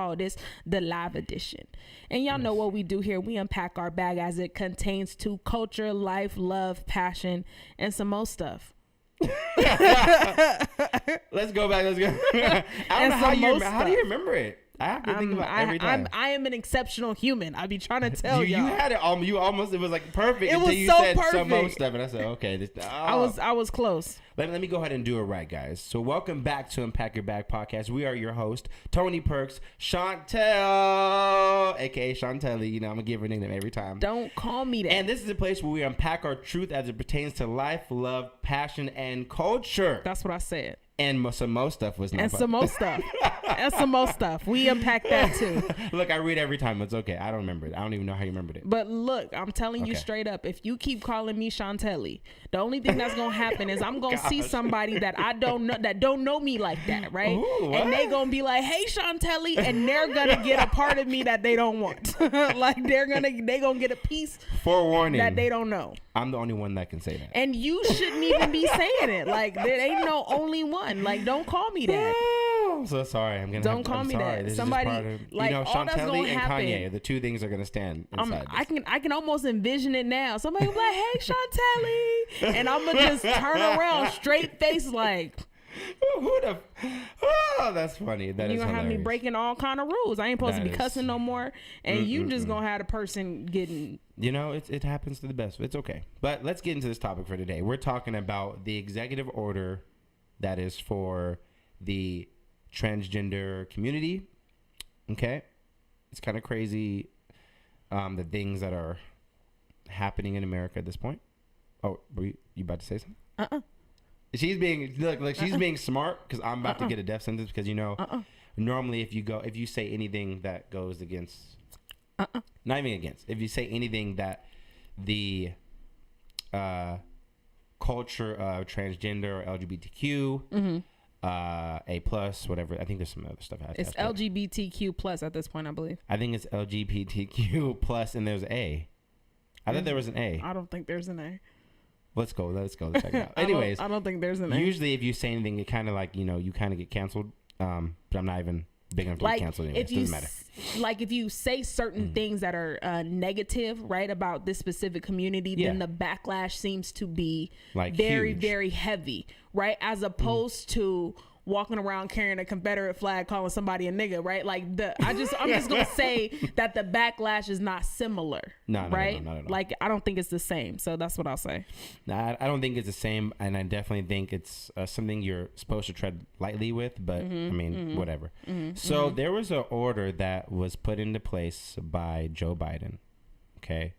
call this the live edition. And y'all know what we do here. We unpack our bag as it contains to culture, life, love, passion, and some more stuff. Let's go back. Let's go. I don't know how do you remember it? I have to think about every time. I am an exceptional human. I be trying to tell you. y'all. You had it. You almost. It was like perfect. It until was you so said perfect. some more stuff, and I said, okay. I was close. Let me go ahead and do it right, guys. So welcome back to Unpack Your Bag podcast. We are your host, Tony Perks, Chantel, aka Chantelli. You know, I'm gonna give her a nickname every time. Don't call me that. And this is a place where we unpack our truth as it pertains to life, love, passion, and culture. That's what I said. And some more stuff was not. And some more stuff. And some more stuff. We unpack that too. Look, I read every time. It's okay. I don't remember it. I don't even know how you remembered it. But look, I'm telling you straight up. If you keep calling me Chantelli, the only thing that's gonna happen is I'm gonna see somebody that I don't know that don't know me like that, right? Ooh, and they gonna be like, "Hey, Chantelli," and they're gonna get a part of me that they don't want. Like they gonna get a piece. Forewarning that they don't know. I'm the only one that can say that. And you shouldn't even be saying it. Like there ain't no only one. Like don't call me that. I'm so sorry. Don't call me that. This Somebody is just part of, like all that's Chantelli gonna and happen. Kanye, the two things are gonna stand inside. I can almost envision it now. Somebody will be like, "Hey, Chantelli," and I'm gonna just turn around, straight face, like, Oh, that's funny. That you is gonna have me hilarious. breaking all kind of rules. I ain't supposed to be cussing no more, and you just gonna have the person getting. You know, it happens to the best. It's okay. But let's get into this topic for today. We're talking about the executive order that is for the transgender community. Okay, it's kind of crazy. The things that are happening in America at this point. Oh, were you about to say something? She's being she's being smart because I'm about to get a death sentence because normally if you say anything that goes against not even against if you say anything that the culture of transgender or LGBTQ A plus whatever, I think there's some other stuff. It's LGBTQ plus at this point, I believe. I think it's LGBTQ plus and there's A. I thought there was an A. I don't think there's an A. Let's go. Let's check it out. Anyways, I don't think there's an A. Usually, if you say anything, it kind of like you kind of get canceled. But I'm not even big enough to get canceled anyway. It doesn't matter. If you say certain things that are negative, right, about this specific community, then the backlash seems to be like very, very heavy, right? As opposed to walking around carrying a Confederate flag, calling somebody a nigga, right? Like I'm just gonna say that the backlash is not similar, right? No, not at all. Like I don't think it's the same, so that's what I'll say. Nah, I don't think it's the same, and I definitely think it's something you're supposed to tread lightly with. But I mean, whatever. So there was an order that was put into place by Joe Biden, okay.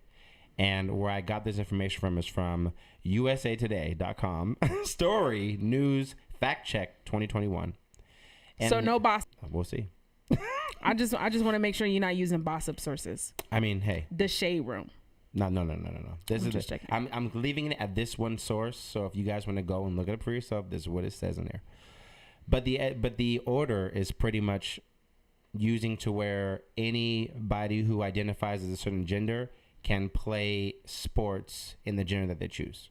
And where I got this information from is from usatoday.com. Story news. Fact check 2021. And so no boss. We'll see. I just want to make sure you're not using gossip sources. I mean, hey. The shade room. No. I'm leaving it at this one source. So if you guys want to go and look it up for yourself, this is what it says in there. But the order is pretty much using to where anybody who identifies as a certain gender can play sports in the gender that they choose.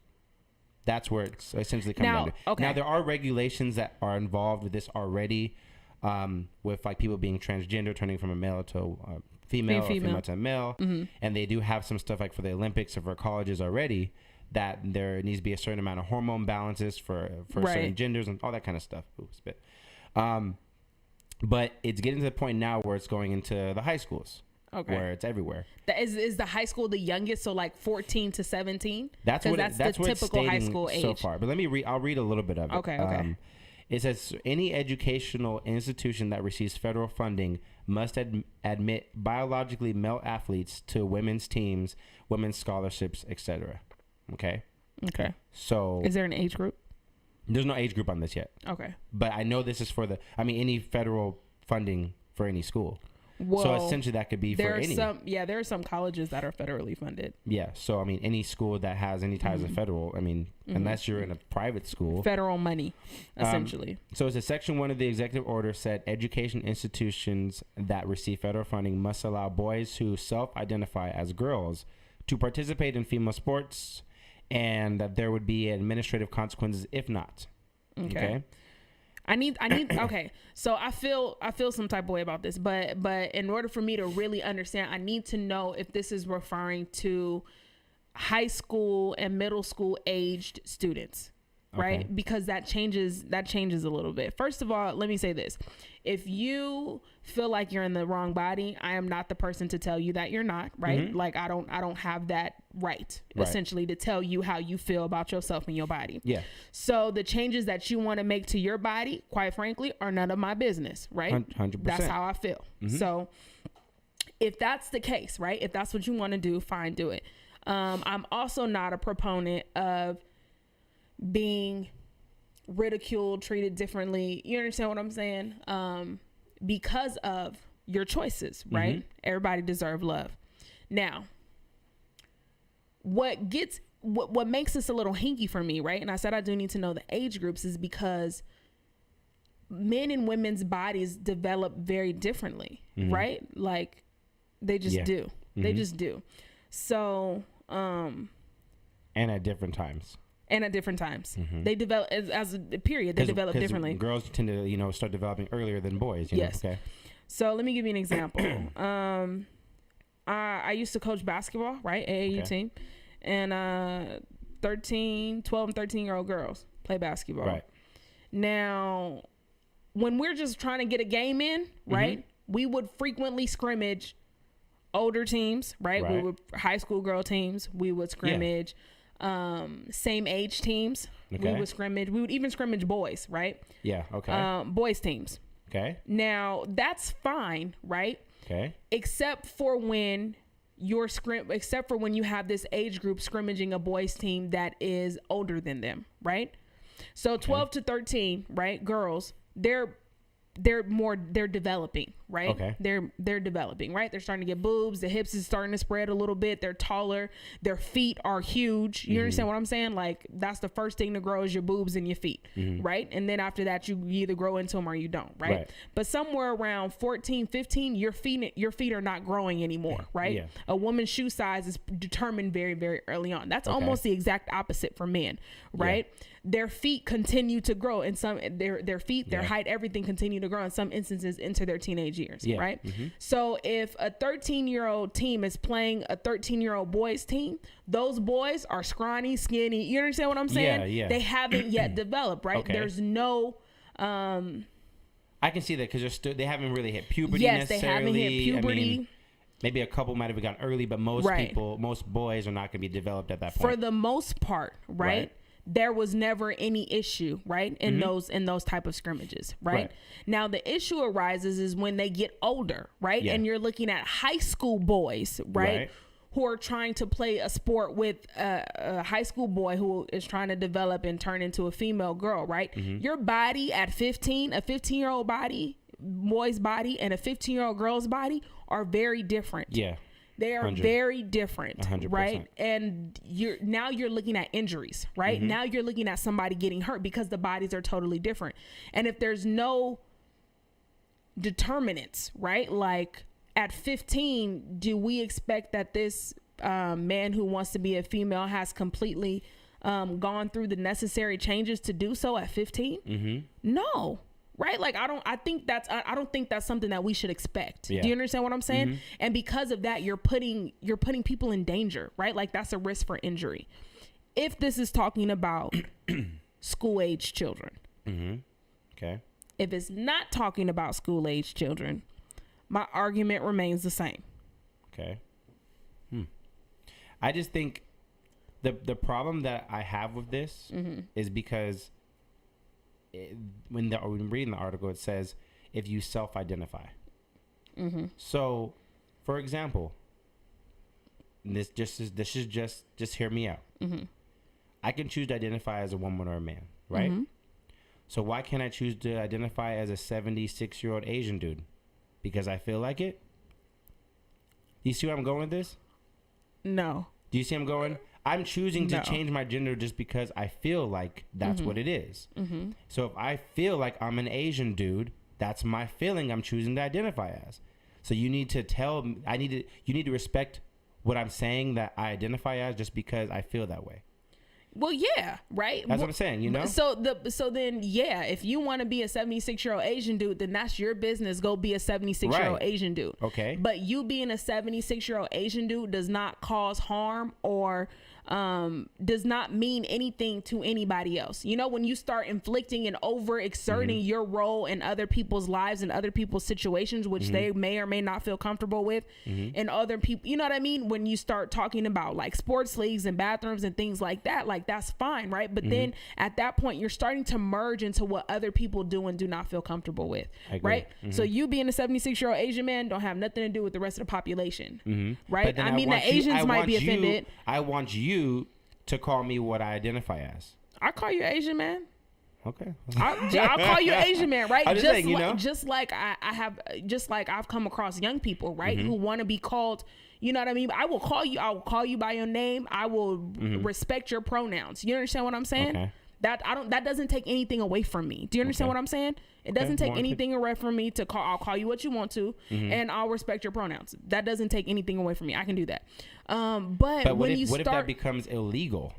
That's where it's essentially coming down to. Okay. Now, there are regulations that are involved with this already, with like people being transgender, turning from a male to a female, or female to a male. And they do have some stuff like for the Olympics or for colleges already that there needs to be a certain amount of hormone balances for certain genders and all that kind of stuff. Ooh, spit. But it's getting to the point now where it's going into the high schools. Okay. Where it's everywhere. Is the high school the youngest? So like 14 to 17? That's the typical high school age so far. But let me read. I'll read a little bit of it. Okay. It says any educational institution that receives federal funding must admit biologically male athletes to women's teams, women's scholarships, etc. Okay. So is there an age group? There's no age group on this yet. Okay. But I know this is for any federal funding for any school. Well, so essentially that could be for any. There are some colleges that are federally funded. Yeah. So, I mean, any school that has any ties to federal, I mean, unless you're in a private school. Federal money, essentially. So it's a section 1 of the executive order said education institutions that receive federal funding must allow boys who self-identify as girls to participate in female sports and that there would be administrative consequences if not. Okay. Okay. So I feel some type of way about this, but in order for me to really understand, I need to know if this is referring to high school and middle school aged students, right? Okay. Because that changes a little bit. First of all, let me say this. If you feel like you're in the wrong body, I am not the person to tell you that you're not, right? Mm-hmm. Like I don't have that right, essentially, to tell you how you feel about yourself and your body. Yeah. So the changes that you want to make to your body, quite frankly, are none of my business, right? 100%. That's how I feel. Mm-hmm. So if that's the case, right? If that's what you want to do, fine, do it. I'm also not a proponent of being ridiculed, treated differently. You understand what I'm saying? Because of your choices, right? Mm-hmm. Everybody deserves love. Now, what makes this a little hinky for me, right? And I said I do need to know the age groups is because men and women's bodies develop very differently, mm-hmm. right? Like they just do. Mm-hmm. They just do. So, and at different times. Mm-hmm. They develop as a period. They develop differently. Girls tend to, start developing earlier than boys. Yes. Okay. So let me give you an example. I used to coach basketball, right? AAU team, and 12 and 13-year-old girls play basketball. Right. Now, when we're just trying to get a game in, right? Mm-hmm. We would frequently scrimmage older teams, right? We would high school girl teams. We would scrimmage. Yeah. Same age teams. Okay. We would even scrimmage boys, right? Yeah. Okay. Boys teams. Okay. Now that's fine, right? Okay. Except for when you have this age group scrimmaging a boys team that is older than them, right? So 12 to 13, right? Girls, they're developing, right? Okay. They're developing, right? They're starting to get boobs. The hips is starting to spread a little bit. They're taller. Their feet are huge. You mm-hmm. understand what I'm saying? Like that's the first thing to grow is your boobs and your feet, mm-hmm. right? And then after that, you either grow into them or you don't, right? But somewhere around 14, 15, your feet are not growing anymore, right? Yeah. A woman's shoe size is determined very, very early on. That's almost the exact opposite for men, right? Yeah. Their feet continue to grow in some their feet, their height, everything continue to grow in some instances into their teenage years, right? Mm-hmm. So if a 13-year-old team is playing a 13-year-old boys team, those boys are scrawny, skinny. You understand what I'm saying? Yeah. They haven't yet developed, right? Okay. There's no I can see that because they haven't really hit puberty necessarily. Yes, they haven't hit puberty. I mean, maybe a couple might have gotten early, but most boys are not going to be developed at that point. For the most part, right? There was never any issue, right? In mm-hmm. those type of scrimmages, right? Now the issue arises is when they get older, right? Yeah. And you're looking at high school boys, right? Who are trying to play a sport with a high school boy who is trying to develop and turn into a female girl, right? Mm-hmm. Your body at 15, a 15-year-old body, boy's body, and a 15-year-old girl's body are very different. Yeah. They are 100. Very different, 100%. Right? And you're looking at injuries, right? Mm-hmm. Now you're looking at somebody getting hurt because the bodies are totally different. And if there's no determinants, right? Like at 15, do we expect that this man who wants to be a female has completely gone through the necessary changes to do so at 15? Mm-hmm. No. Right? Like, I don't think that's something that we should expect. Yeah. Do you understand what I'm saying? Mm-hmm. And because of that, you're putting people in danger, right? Like that's a risk for injury. If this is talking about school age children. Mm-hmm. Okay. If it's not talking about school age children, my argument remains the same. Okay. I just think the problem that I have with this mm-hmm. is because when reading the article, it says if you self-identify. Mm-hmm. So, for example, this is just hear me out. Mm-hmm. I can choose to identify as a woman or a man, right? Mm-hmm. So why can't I choose to identify as a 76-year-old Asian dude? Because I feel like it. Do you see where I'm going with this? No. Do you see I'm going? I'm choosing to change my gender just because I feel like that's mm-hmm. what it is. Mm-hmm. So if I feel like I'm an Asian dude, that's my feeling I'm choosing to identify as. So you need to you need to respect what I'm saying that I identify as just because I feel that way. Well, yeah, right. That's what I'm saying, you know. So then, yeah, if you want to be a 76-year-old Asian dude, then that's your business. Go be a 76-year-old Asian dude. Okay. But you being a 76-year-old Asian dude does not cause harm or does not mean anything to anybody else. You know, when you start inflicting and overexerting your role in other people's lives and other people's situations, which they may or may not feel comfortable with, and other people, you know what I mean? When you start talking about like sports leagues and bathrooms and things like that, like that's fine, right? But then at that point, you're starting to merge into what other people do and do not feel comfortable with, right? So you being a 76-year-old Asian man don't have nothing to do with the rest of the population, right? I mean, the Asians might be offended. I want you to call me what I identify as. I call you Asian man. Okay. I'll call you Asian man, right? Just saying, you know? Just like I've come across young people, right, who want to be called, you know what I mean? I will call you by your name. I will respect your pronouns. You understand what I'm saying? Okay. That doesn't take anything away from me. Do you understand what I'm saying? It doesn't take anything away from me to call. I'll call you what you want to, and I'll respect your pronouns. That doesn't take anything away from me. I can do that. But what if that becomes illegal?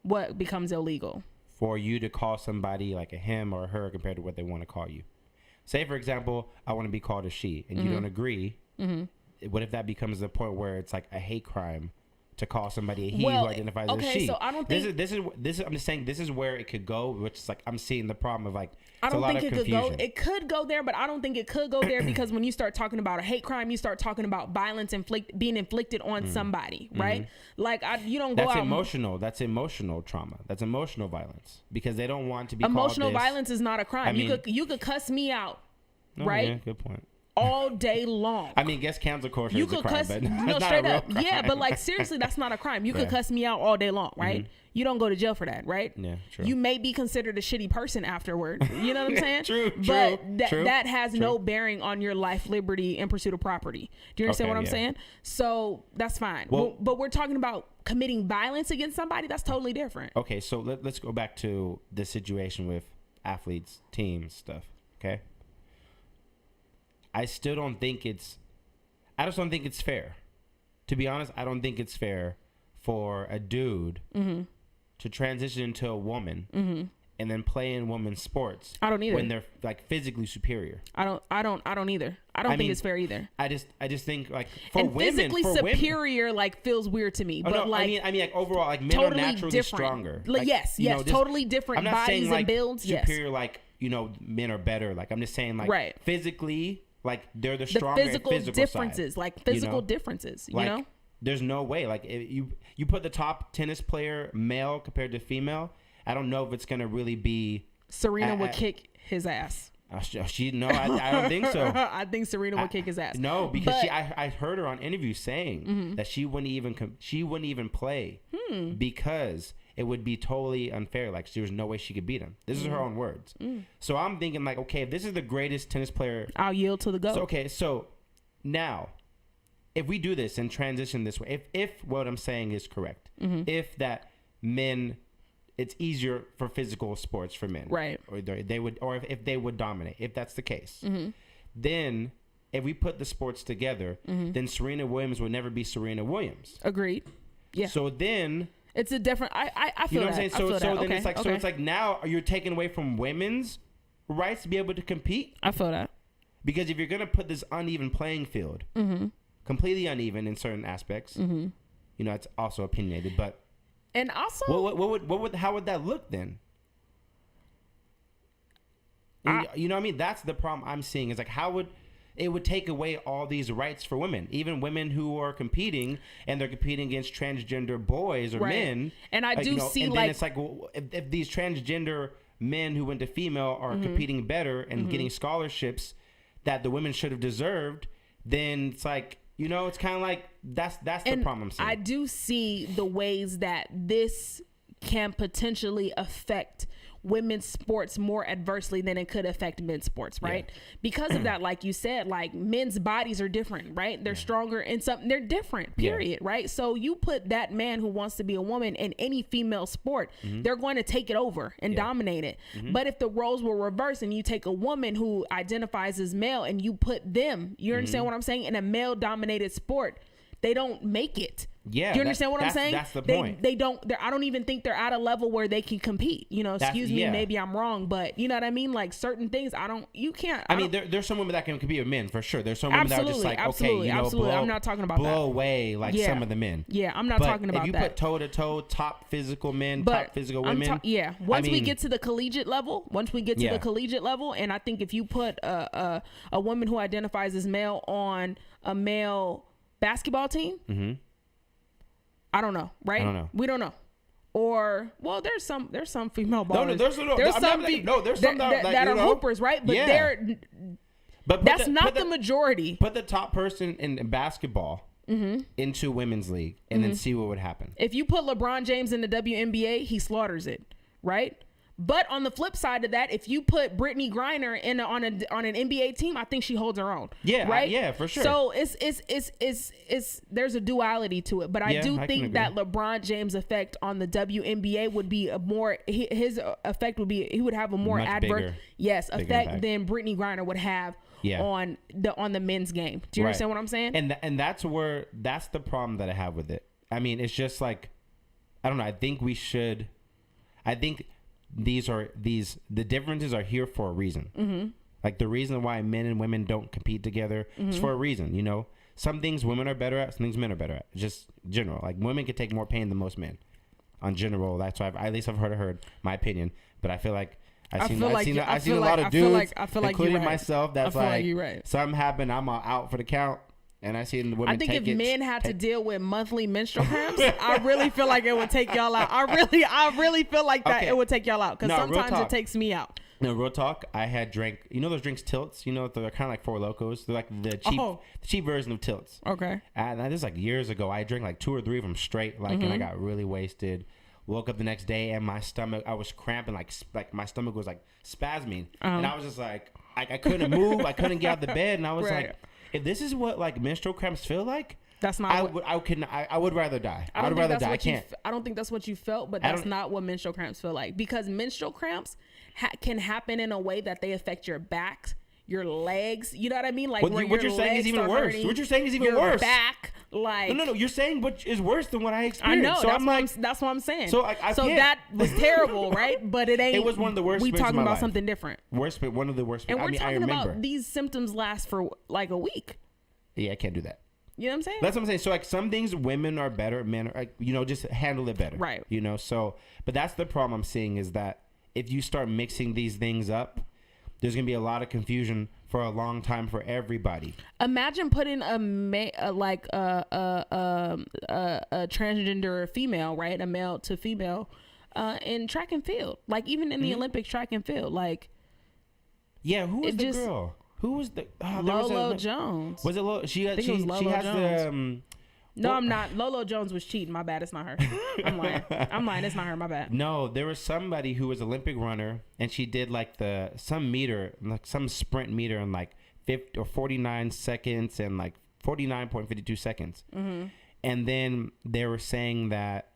What becomes illegal? For you to call somebody like a him or a her compared to what they want to call you. Say, for example, I want to be called a she, and you don't agree. What if that becomes the point where it's like a hate crime to call somebody a he who identifies as she? So I don't think this is I'm just saying this is where it could go, which is like I'm seeing the problem of like I don't think it could go. It could go there, but I don't think it could go there because when you start talking about a hate crime, you start talking about violence being inflicted on somebody, right? Like you don't go out. That's emotional. That's emotional trauma. That's emotional violence because they don't want to be. Emotional called violence is not a crime. I mean, you could cuss me out, right? Yeah, good point. All day long. I mean, guess cancel culture is a crime, but no, straight up. Crime. Yeah, but like seriously, that's not a crime. You could cuss me out all day long, right? You don't go to jail for that, right? Yeah, true. You may be considered a shitty person afterward. You know what I'm saying? True. But that has no bearing on your life, liberty, and pursuit of property. Do you understand what I'm saying? So that's fine. Well, but we're talking about committing violence against somebody. That's totally different. Okay, so let's go back to the situation with athletes, teams, stuff. Okay. I just don't think it's fair. To be honest, I don't think it's fair for a dude to transition into a woman and then play in women's sports. I don't either. When they're like physically superior. I don't either. I don't think it's fair either. I just think like for and women, physically superior like feels weird to me. Oh, but no, like I mean like overall like men totally are naturally different. stronger. Like, yes, totally different I'm not bodies saying, like, and builds. Superior like, you know, men are better. Like I'm just saying like physically like they're the stronger physical differences, side, like physical differences, you know? There's no way. Like you put the top tennis player male compared to female, I don't know if it's going to really be Serena would kick his ass. I don't think so. I think Serena would kick his ass. No, because I heard her on interview saying that she wouldn't even play because it would be totally unfair. Like there was no way she could beat him. This is her own words. So I'm thinking like, okay, if this is the greatest tennis player, I'll yield to the GOAT. So now, if we do this and transition this way, if what I'm saying is correct, if that men, it's easier for physical sports for men, right? Or they would, or if they would dominate, if that's the case, then if we put the sports together, then Serena Williams would never be Serena Williams. Agreed. Yeah. So then. It's a different. I feel you know that. What I'm saying? So then okay, it's like so it's like now you're taking away from women's rights to be able to compete. I feel that because if you're gonna put this uneven playing field, completely uneven in certain aspects, you know, it's also opinionated. But and also, how would that look then? You know what I mean? That's the problem I'm seeing. Is like how would it would take away all these rights for women, even women who are competing and they're competing against transgender boys or men. And I do see and like, then it's like, well, if these transgender men who went to female are competing better and getting scholarships that the women should have deserved, then it's like, you know, it's kind of like that's the problem I'm seeing. I do see the ways that this can potentially affect women's sports more adversely than it could affect men's sports, right? Yeah. Because of that, like you said, like men's bodies are different, right? They're stronger in something, they're different, period, right? So you put that man who wants to be a woman in any female sport, they're going to take it over and dominate it. But if the roles were reversed and you take a woman who identifies as male and you put them, you understand what I'm saying, in a male dominated sport, they don't make it. Yeah. Do you understand what I'm saying? That's the point. They don't. I don't even think they're at a level where they can compete. You know, excuse me, maybe I'm wrong, but you know what I mean. Like certain things, you can't. I mean, there's some women that can compete with men for sure. There's some women that are just like, okay, you know, absolutely. I'm not talking about blow away like some of the men. Yeah, I'm not talking about that. If you put toe to toe, top physical men, top physical women. Once we get to the collegiate level, and I think if you put a woman who identifies as male on a male basketball team. Mm-hmm. I don't know, right? I don't know. We don't know. Or there's some female ballers. There's some that are hoopers, right? But that's not the majority. Put the top person in basketball into women's league and then see what would happen. If you put LeBron James in the WNBA, he slaughters it, right? But on the flip side of that, if you put Brittany Griner on an NBA team, I think she holds her own. Yeah, right. Yeah, for sure. So it's there's a duality to it, but I do think that LeBron James' effect on the WNBA would be his effect would be he would have a more adverse effect impact than Brittany Griner would have on the men's game. Do you understand what I'm saying? And that's the problem that I have with it. I mean, it's just like I don't know. I think the differences are here for a reason. Mm-hmm. Like the reason why men and women don't compete together is for a reason. You know, some things women are better at, some things men are better at. Just general. Like women can take more pain than most men. On general, that's why at least I've heard my opinion. But I feel like I've seen a lot of dudes, including myself, that's like something happened, I'm out for the count. And I see the women. I think if men had to deal with monthly menstrual cramps, I really feel like it would take y'all out. I really feel like that it would take y'all out because sometimes it takes me out. No, real talk. I had drank. You know those drinks Tilts. You know they're kind of like Four Locos. They're like the cheap version of Tilts. Okay. And this is like years ago. I drank like 2 or 3 of them straight. Like and I got really wasted. Woke up the next day and my stomach. I was cramping like my stomach was like spasming, and I was just like I couldn't move. I couldn't get out of the bed, and I was like. If this is what like menstrual cramps feel like, that's not. I would rather die. I would rather die. I can't. I don't think that's what you felt, but that's not what menstrual cramps feel like because menstrual cramps can happen in a way that they affect your back, your legs. You know what I mean? Like what you're saying is even worse. What you're saying is even worse. Back, like no. You're saying what is worse than what I experienced. I know. So that's what I'm saying. So that was terrible, right? But it ain't. It was one of the worst. We talking about something different. One of the worst. And we're talking about these symptoms last for like a week. Yeah, I can't do that. You know what I'm saying? That's what I'm saying. So like some things women are better, men are like, you know, just handle it better. Right. You know, so but that's the problem I'm seeing is that if you start mixing these things up, there's gonna be a lot of confusion for a long time for everybody. Imagine putting a transgender female, right, a male to female, in track and field, like even in the Olympics, track and field, like. Yeah, who was the girl? Who was the Lolo Jones? Was it Lolo? She has Jones. the. No, I'm not. Lolo Jones was cheating. My bad. It's not her. I'm lying. It's not her. My bad. No, there was somebody who was Olympic runner, and she did like some sprint meter in like 50 or 49 seconds and like 49.52 seconds. Mm-hmm. And then they were saying that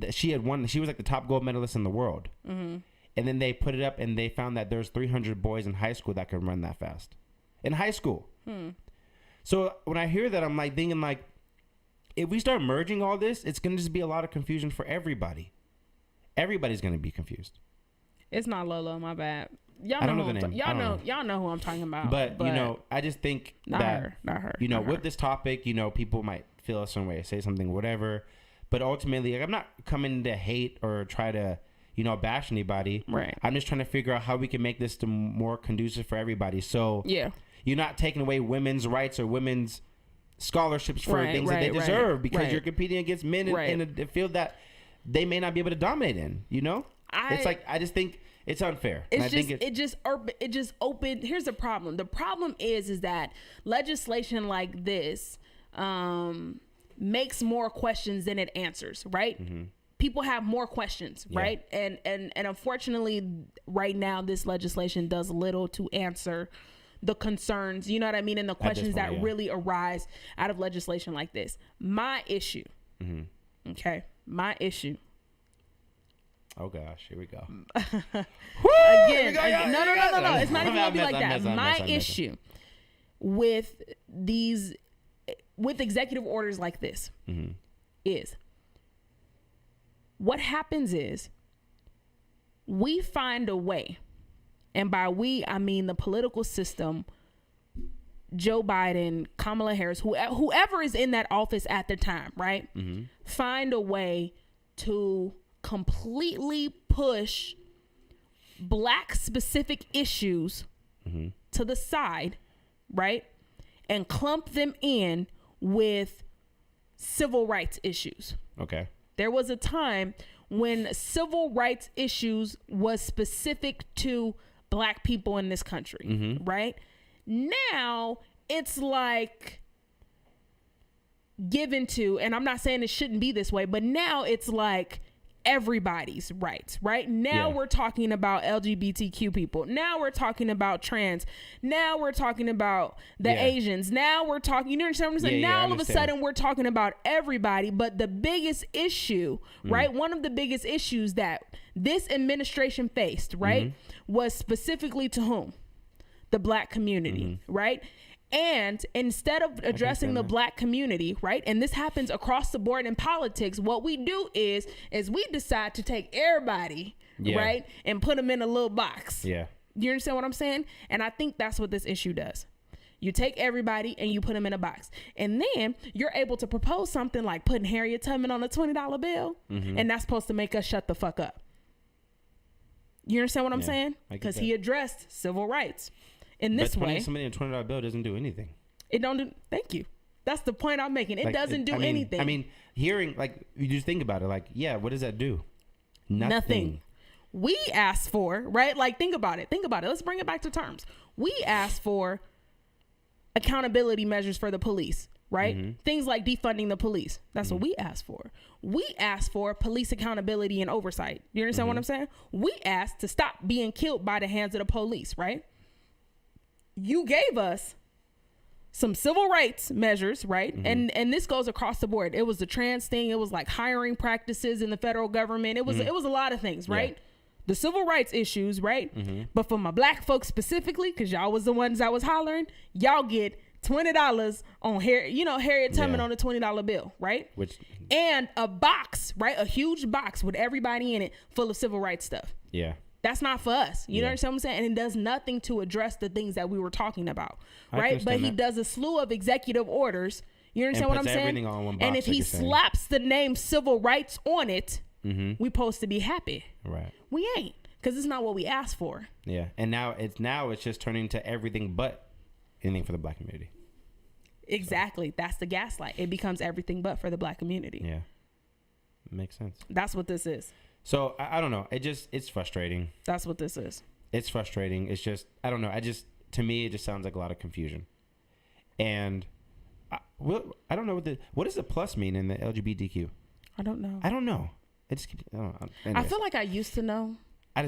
she had won. She was like the top gold medalist in the world. Mm-hmm. And then they put it up, and they found that there's 300 boys in high school that can run that fast. In high school. So when I hear that, I'm like thinking like, if we start merging all this, it's going to just be a lot of confusion for everybody. Everybody's going to be confused. It's not Lolo, my bad. Y'all know who I'm talking about. But you know, I just think not her. You know, with this topic, you know, people might feel a certain way, say something, whatever. But ultimately, like, I'm not coming to hate or try to, you know, bash anybody. Right. I'm just trying to figure out how we can make this more conducive for everybody. So you're not taking away women's rights or women's scholarships for things that they deserve because you're competing against men in a field that they may not be able to dominate in. You know, it's like I just think it's unfair. It just opened. Here's the problem. The problem is that legislation like this makes more questions than it answers. Right. Mm-hmm. People have more questions, right? And unfortunately, right now, this legislation does little to answer the concerns, you know what I mean, and the questions that really arise out of legislation like this. My issue, okay, my issue. Oh gosh, here we go. Again, no. It's not even gonna be like that. My issue with executive orders like this is what happens is we find a way, and by we, I mean the political system, Joe Biden, Kamala Harris, whoever is in that office at the time, right? Mm-hmm. Find a way to completely push Black specific issues mm-hmm. to the side, right? And clump them in with civil rights issues. Okay. There was a time when civil rights issues was specific to Black people in this country, mm-hmm. right? Now it's like given to, and I'm not saying it shouldn't be this way, but now it's like everybody's rights, right? Now we're talking about LGBTQ people. Now we're talking about trans. Now we're talking about the Asians. Now we're talking, you know what I'm saying? Now all of a sudden we're talking about everybody. But the biggest issue, right? One of the biggest issues that this administration faced, right, was specifically to whom? The Black community, right? And instead of addressing the Black community, right, and this happens across the board in politics, what we do is we decide to take everybody, right, and put them in a little box. Yeah. You understand what I'm saying? And I think that's what this issue does. You take everybody and you put them in a box. And then you're able to propose something like putting Harriet Tubman on a $20 bill, and that's supposed to make us shut the fuck up. You understand what I'm saying? Because he addressed civil rights. In this way, somebody in a $20 bill doesn't do anything. It don't do. Thank you. That's the point I'm making. It doesn't do anything. I mean, hearing, like, you just think about it. Like, what does that do? Nothing. We asked for, right? Like, think about it. Let's bring it back to terms. We asked for accountability measures for the police, right? Mm-hmm. Things like defunding the police. That's what we asked for. We asked for police accountability and oversight. You understand what I'm saying? We asked to stop being killed by the hands of the police, right? You gave us some civil rights measures, right? And this goes across the board. It was the trans thing. It was like hiring practices in the federal government. It was a lot of things, right? Yeah. The civil rights issues, right? But for my Black folks specifically, because y'all was the ones that was hollering, y'all get $20 on Harriet Tubman on a $20 bill, right? And a box, right? A huge box with everybody in it full of civil rights stuff. Yeah. That's not for us. You know what I'm saying? And it does nothing to address the things that we were talking about, right? But he does a slew of executive orders. You understand what I'm saying? On one box, and if he slaps the name civil rights on it, we supposed to be happy. Right. We ain't, because it's not what we asked for. Yeah. And now it's just turning to everything but anything for the Black community. Exactly. So. That's the gaslight. It becomes everything but for the Black community. Yeah. Makes sense. That's what this is. So I don't know. It's frustrating. That's what this is. It's frustrating. It's just, I don't know. To me, it just sounds like a lot of confusion. And I don't know what does the plus mean in the LGBTQ? I don't know. I feel like I used to know. I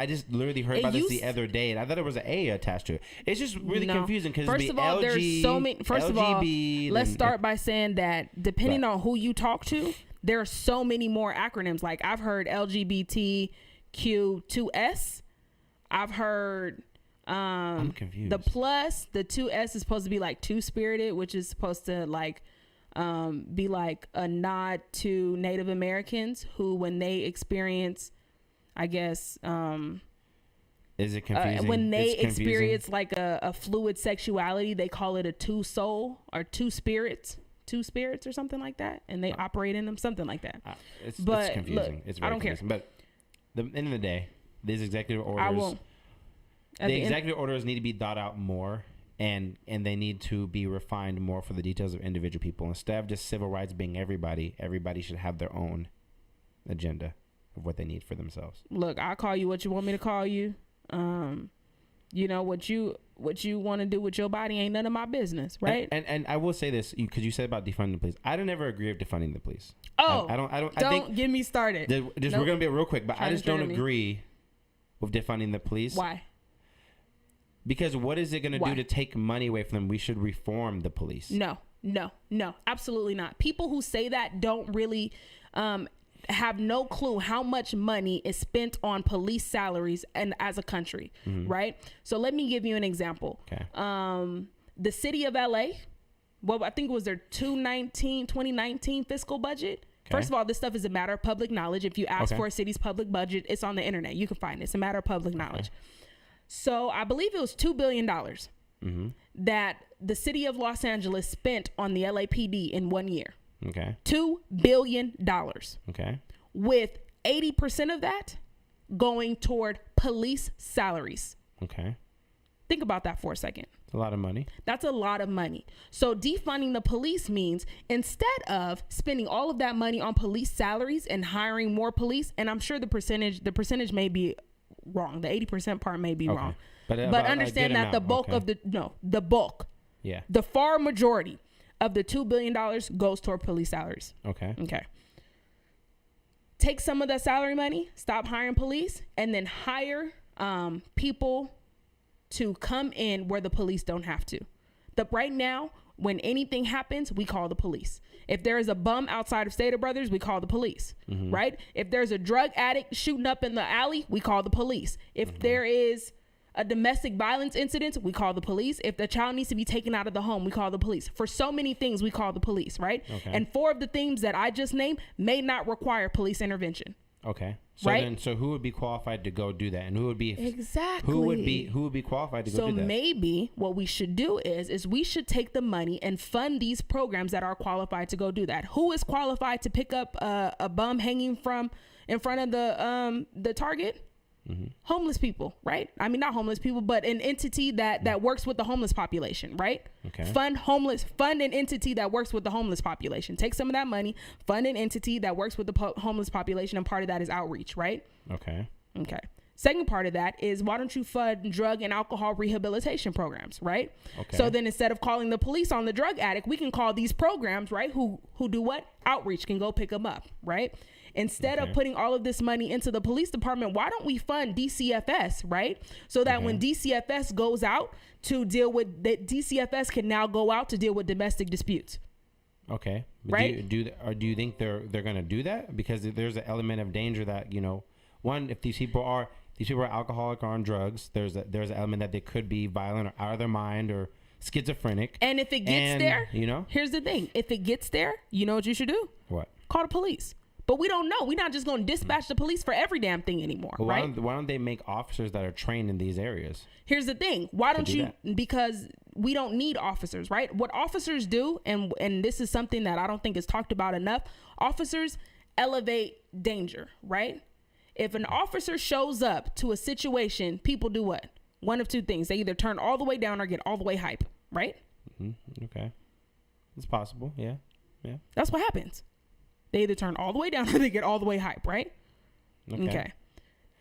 just literally heard about this the other day, and I thought it was an A attached to it. It's just really confusing because first of all, there's so many. First of all, let's start by saying that depending on who you talk to, there are so many more acronyms. Like I've heard LGBTQ2S. I've heard I'm confused. The plus, the 2S is supposed to be like two-spirited, which is supposed to like be like a nod to Native Americans who, when they experience, I guess, is it confusing? When they experience like a fluid sexuality, they call it a two-soul or two spirits or something like that, and they operate in them, something like that. It's confusing. Look, it's very confusing. But the end of the day, these executive orders, executive orders need to be thought out more, and they need to be refined more for the details of individual people. Instead of just civil rights being everybody should have their own agenda of what they need for themselves. Look, I'll call you what you want me to call you. You know, what you want to do with your body ain't none of my business, right? And I will say this, because you said about defunding the police. I don't ever agree with defunding the police. Oh, don't get me started. We're gonna be real quick, but I just don't agree with defunding the police. Why? Because what is it gonna do to take money away from them? We should reform the police. No, absolutely not. People who say that don't really have no clue how much money is spent on police salaries and as a country, right? So let me give you an example. Okay. The city of LA, well, I think it was their 2019 fiscal budget. Okay. First of all, this stuff is a matter of public knowledge. If you ask for a city's public budget, it's on the internet. You can find it. It's a matter of public knowledge. So I believe it was $2 billion that the city of Los Angeles spent on the LAPD in 1 year. Okay. $2 billion. Okay. With 80% of that going toward police salaries. Okay. Think about that for a second. It's a lot of money. That's a lot of money. So defunding the police means instead of spending all of that money on police salaries and hiring more police, and I'm sure the percentage may be wrong. The 80% part may be wrong. But understand that the bulk of the bulk. Yeah. The far majority of the $2 billion goes toward police salaries. Okay. Take some of that salary money, stop hiring police, and then hire people to come in where the police don't have to. Right now, when anything happens, we call the police. If there is a bum outside of Stater Brothers, we call the police, right? If there's a drug addict shooting up in the alley, we call the police. If there is a domestic violence incident, we call the police. If the child needs to be taken out of the home, we call the police. For so many things, we call the police, right? Okay. And 4 of the things that I just named may not require police intervention. Okay. So who would be qualified to go do that? And who would be who would be qualified to go do that? So maybe what we should do is we should take the money and fund these programs that are qualified to go do that. Who is qualified to pick up a bum hanging from in front of the Target? Homeless people, right? I mean, not homeless people, but an entity that works with the homeless population, right? Okay. Fund an entity that works with the homeless population. Take some of that money, fund an entity that works with the homeless population, and part of that is outreach, right? Okay. Second part of that is, why don't you fund drug and alcohol rehabilitation programs, right? Okay. So then instead of calling the police on the drug addict, we can call these programs, right? Who do what? Outreach, can go pick them up, right? Instead of putting all of this money into the police department, why don't we fund DCFS, right? So that when DCFS goes out to deal with DCFS can now go out to deal with domestic disputes. Okay. Right? Do you think they're going to do that? Because there's an element of danger that, one, if these people are alcoholic or on drugs, there's an element that they could be violent or out of their mind or schizophrenic. And if it gets there, here's the thing. If it gets there, you know what you should do? What? Call the police. But we don't know. We're not just going to dispatch the police for every damn thing anymore, right? Why don't they make officers that are trained in these areas? Here's the thing. Why don't you? Because we don't need officers, right? What officers do, and this is something that I don't think is talked about enough, officers elevate danger, right? If an officer shows up to a situation, people do what? One of two things. They either turn all the way down or get all the way hype, right? Okay. It's possible, yeah. That's what happens. They either turn all the way down or they get all the way hype, right? Okay.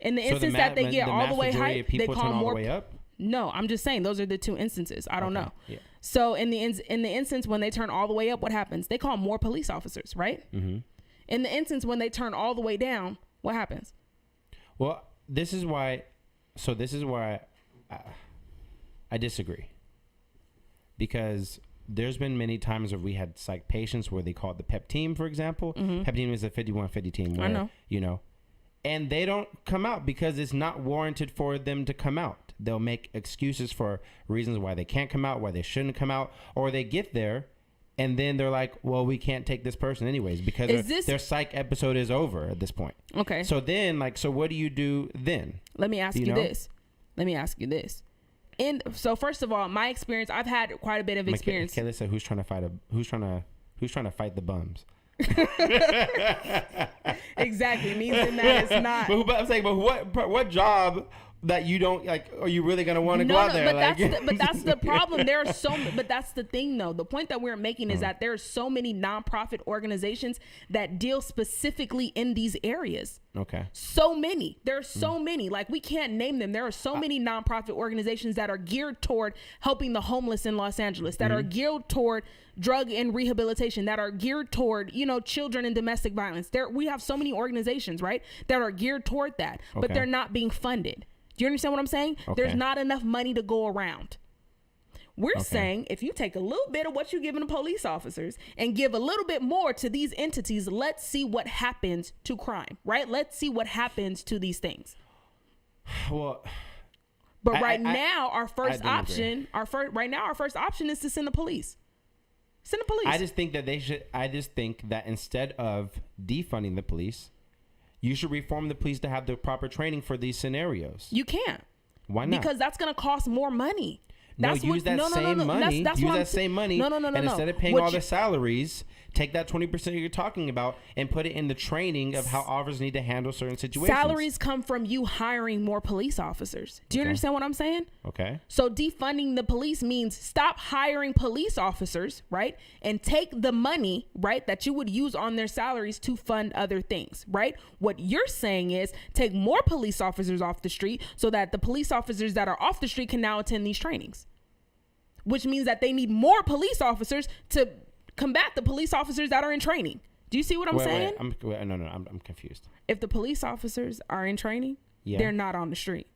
In the instance that they get all the way hype, they call more. The way up? No, I'm just saying those are the two instances. I don't know. Yeah. So in the instance when they turn all the way up, what happens? They call more police officers, right? In the instance when they turn all the way down, what happens? Well, this is why I disagree. Because there's been many times where we had psych patients where they called the PEP team, for example. PEP team is a 5150 team. Where, I know. And they don't come out because it's not warranted for them to come out. They'll make excuses for reasons why they can't come out, why they shouldn't come out, or they get there and then they're like, well, we can't take this person anyways because their psych episode is over at this point. Okay. So then, so what do you do then? Let me ask you this. And so first of all, my experience, I've had quite a bit of experience. Kayla said, who's trying to fight the bums? Exactly. Means in that it's not. But I'm saying, what job that you don't like? Are you really gonna want to go out there? But that's the problem. There are but that's the thing, though. The point that we're making is that there are so many nonprofit organizations that deal specifically in these areas. Okay. So many. There are so many. Like, we can't name them. There are so many nonprofit organizations that are geared toward helping the homeless in Los Angeles, that are geared toward drug and rehabilitation, that are geared toward, children and domestic violence. We have so many organizations, right, that are geared toward that, but they're not being funded. Do you understand what I'm saying? Okay. There's not enough money to go around. We're saying if you take a little bit of what you're giving to police officers and give a little bit more to these entities, let's see what happens to crime, right? Let's see what happens to these things. Well, but right now our first option is to send the police. Send the police. I just think that instead of defunding the police, you should reform the police to have the proper training for these scenarios. You can't. Why not? Because that's going to cost more money. Use that same money. Use that same money. And instead of paying all the salaries, take that 20% you're talking about and put it in the training of how officers need to handle certain situations. Salaries come from you hiring more police officers. Do you understand what I'm saying? Okay. So defunding the police means stop hiring police officers, right? And take the money, right, that you would use on their salaries to fund other things, right? What you're saying is take more police officers off the street so that the police officers that are off the street can now attend these trainings, which means that they need more police officers to combat the police officers that are in training. Do you see what I'm saying? I'm confused. If the police officers are in training, they're not on the street.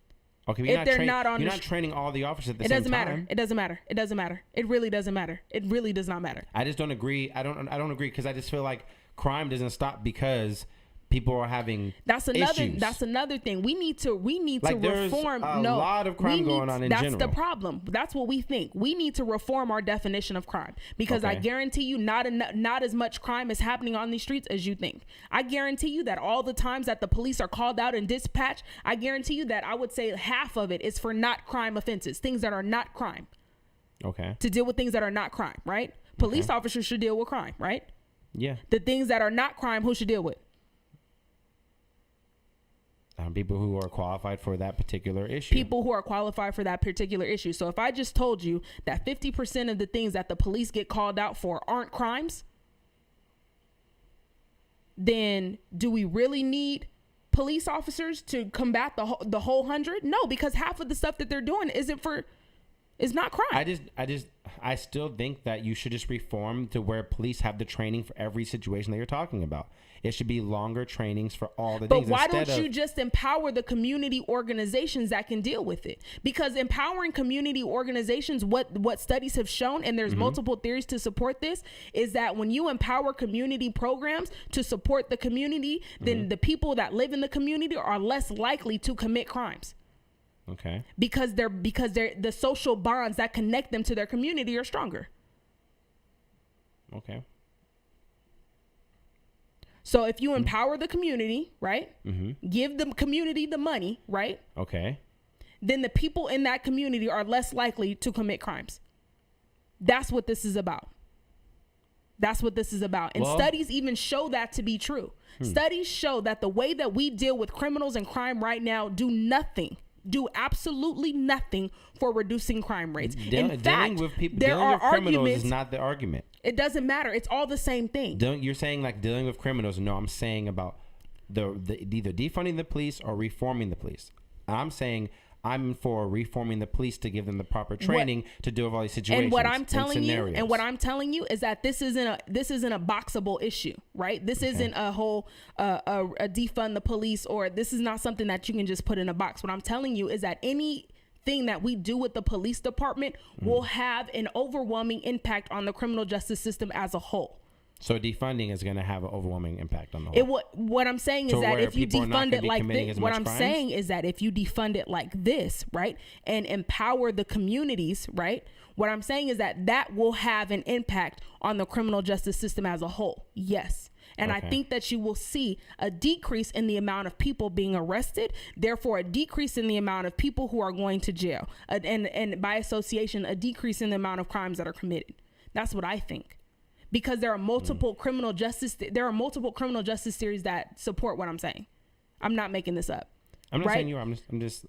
Okay, but you're not training all the officers at the same time. It doesn't matter. It doesn't matter. It really doesn't matter. It really does not matter. I just don't agree. I don't agree because I just feel like crime doesn't stop because people are having issues. That's another thing. We need to reform. There's a lot of crime going on in general. That's the problem. That's what we think. We need to reform our definition of crime because I guarantee you not as much crime is happening on these streets as you think. I guarantee you that all the times that the police are called out and dispatched, I guarantee you that I would say half of it is for not crime offenses, things that are not crime. Okay. To deal with things that are not crime, right? Police officers should deal with crime, right? Yeah. The things that are not crime, who should deal with? People who are qualified for that particular issue. People who are qualified for that particular issue. So if I just told you that 50% of the things that the police get called out for aren't crimes, then do we really need police officers to combat the whole 100? No, because half of the stuff that they're doing is not crime. I still think that you should just reform to where police have the training for every situation that you're talking about. It should be longer trainings for all the things. But why don't you just empower the community organizations that can deal with it? Because empowering community organizations, what studies have shown, and there's multiple theories to support this, is that when you empower community programs to support the community, then the people that live in the community are less likely to commit crimes. Okay. Because the social bonds that connect them to their community are stronger. Okay. So if you empower the community, right? Give the community the money, right? Okay. Then the people in that community are less likely to commit crimes. That's what this is about. That's what this is about. And studies even show that to be true. Studies show that the way that we deal with criminals and crime right now do absolutely nothing for reducing crime rates. In fact, dealing with criminals is not the argument. It doesn't matter. It's all the same thing. You're saying like dealing with criminals. No, I'm saying about the either defunding the police or reforming the police. I'm saying I'm for reforming the police to give them the proper training to deal with all these situations. And what I'm telling you is that this isn't a boxable issue, right? This isn't a whole a defund the police, or this is not something that you can just put in a box. What I'm telling you is that anything that we do with the police department will have an overwhelming impact on the criminal justice system as a whole. So defunding is going to have an overwhelming impact on the whole. What I'm saying is that if you defund it like this, what I'm saying is that if you defund it like this, right, and empower the communities, right, what I'm saying is that will have an impact on the criminal justice system as a whole. Yes. And I think that you will see a decrease in the amount of people being arrested, therefore a decrease in the amount of people who are going to jail, and by association, a decrease in the amount of crimes that are committed. That's what I think. Because there are multiple criminal justice theories that support what I'm saying. I'm not making this up. I'm not saying you are. I'm just.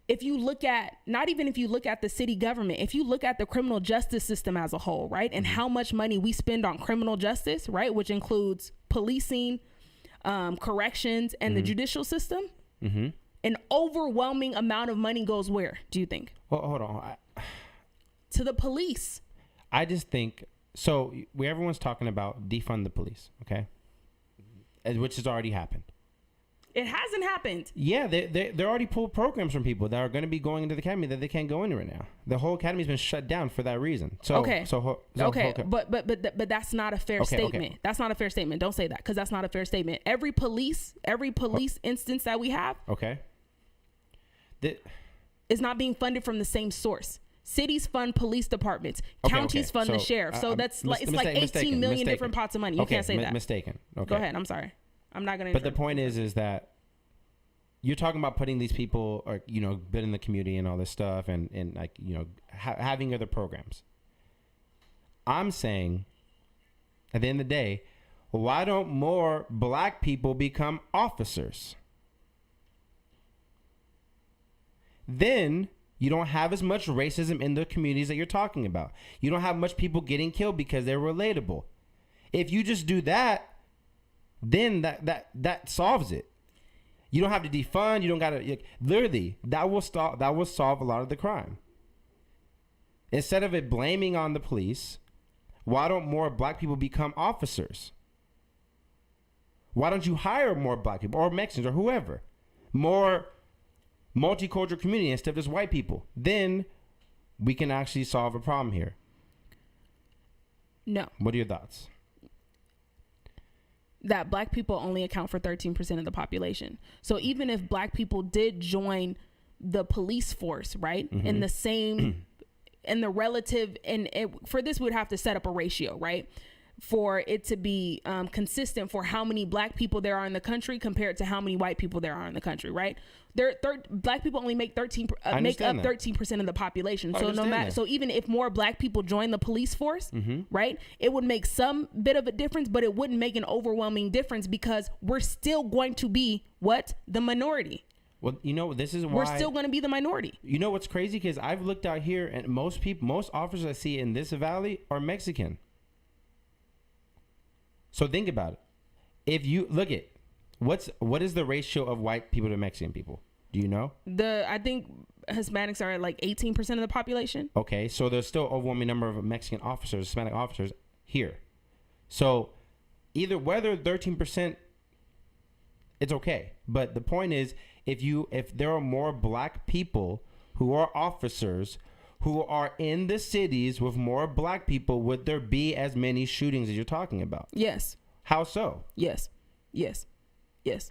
If you look at the city government, if you look at the criminal justice system as a whole, right, and how much money we spend on criminal justice, right, which includes policing, corrections, and the judicial system, an overwhelming amount of money goes where? Do you think? Well, hold on. To the police. I just think. So everyone's talking about defund the police, okay? Which has already happened. It hasn't happened. Yeah, they already pulled programs from people that are going to be going into the academy that they can't go into right now. The whole academy's been shut down for that reason. Okay. But that's not a fair statement. Okay. That's not a fair statement. Don't say that, because that's not a fair statement. Every police instance that we have, okay, is not being funded from the same source. Cities fund police departments. Counties fund the sheriff. So that's like, it's like 18 million different pots of money. You can't say that. Mistaken. Okay. Go ahead. I'm sorry. I'm not going to. But the point is that you're talking about putting these people, or, you know, building the community and all this stuff, and like, you know, having other programs. I'm saying, at the end of the day, why don't more black people become officers? Then you don't have as much racism in the communities that you're talking about. You don't have much people getting killed because they're relatable. If you just do that, then that solves it. You don't have to defund. You don't got to, literally, that will solve a lot of the crime. Instead of it blaming on the police, why don't more black people become officers? Why don't you hire more black people or Mexicans or whoever? More multicultural community instead of just white people. Then we can actually solve a problem here. No. What are your thoughts? That black people only account for 13% of the population. So even if black people did join the police force, right, in the same, in the relative, and for this we'd have to set up a ratio, right, for it to be consistent for how many black people there are in the country compared to how many white people there are in the country, right? Black people only make up 13% of the population. So no matter, so even if more black people join the police force, right, it would make some bit of a difference, but it wouldn't make an overwhelming difference because we're still going to be the minority. Well, you know, this is why we're still going to be the minority. You know what's crazy? Because I've looked out here, and most officers I see in this valley are Mexican. So think about it. If you look at what is the ratio of white people to Mexican people? Do you know? I think Hispanics are at like 18% of the population. Okay, so there's still an overwhelming number of Mexican officers, Hispanic officers here. So either whether 13%, it's okay. But the point is, if there are more black people who are officers who are in the cities with more black people, would there be as many shootings as you're talking about? Yes. How so? Yes.